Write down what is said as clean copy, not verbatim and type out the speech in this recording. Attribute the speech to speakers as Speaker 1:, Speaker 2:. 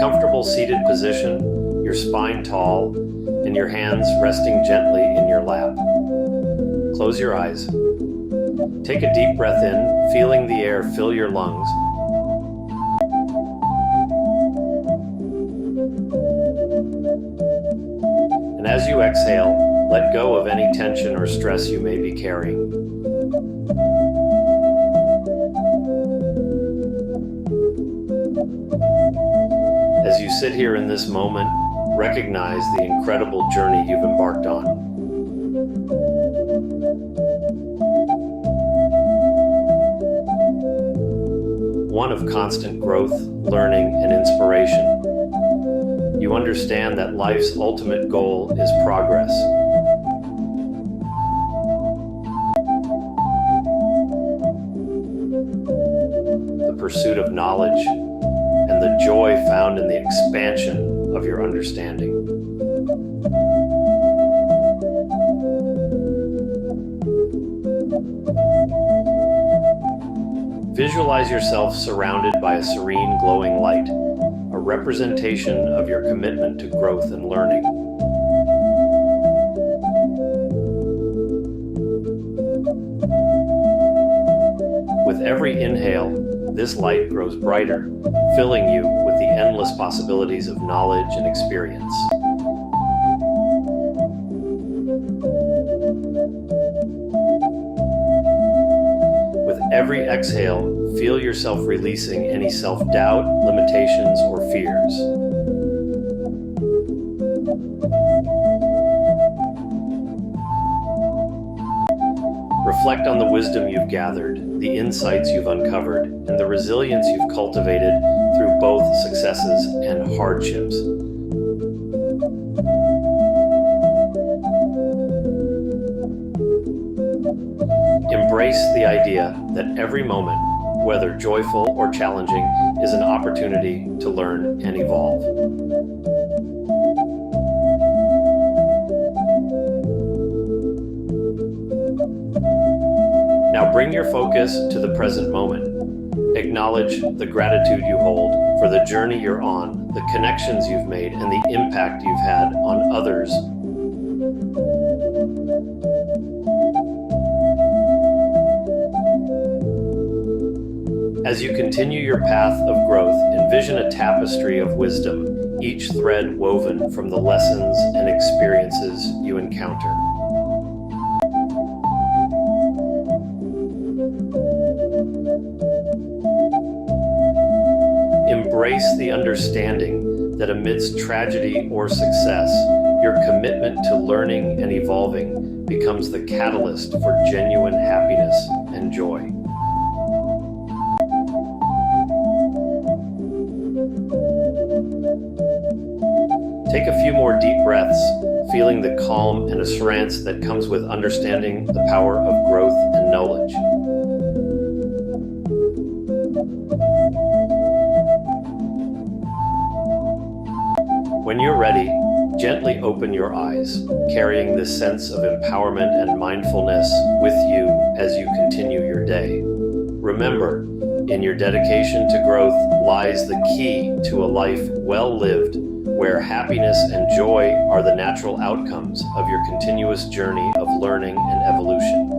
Speaker 1: comfortable seated position, your spine tall, and your hands resting gently in your lap. Close your eyes. Take a deep breath in, feeling the air fill your lungs. And as you exhale, let go of any tension or stress you may be carrying. As you sit here in this moment, recognize the incredible journey you've embarked on. One of constant growth, learning, and inspiration. You understand that life's ultimate goal is progress. The pursuit of knowledge, and the joy found in the expansion of your understanding. Visualize yourself surrounded by a serene, glowing light, a representation of your commitment to growth and learning. With every inhale, this light grows brighter, filling you with the endless possibilities of knowledge and experience. With every exhale, feel yourself releasing any self-doubt, limitations, or fears. Reflect on the wisdom you've gathered, the insights you've uncovered, and the resilience you've cultivated through both successes and hardships. Embrace the idea that every moment, whether joyful or challenging, is an opportunity to learn and evolve. Now bring your focus to the present moment. Acknowledge the gratitude you hold for the journey you're on, the connections you've made, and the impact you've had on others. As you continue your path of growth, envision a tapestry of wisdom, each thread woven from the lessons and experiences you encounter. Embrace the understanding that amidst tragedy or success, your commitment to learning and evolving becomes the catalyst for genuine happiness and joy. Take a few more deep breaths, feeling the calm and assurance that comes with understanding the power of growth and knowledge. When you're ready, gently open your eyes, carrying this sense of empowerment and mindfulness with you as you continue your day. Remember, in your dedication to growth lies the key to a life well lived, where happiness and joy are the natural outcomes of your continuous journey of learning and evolution.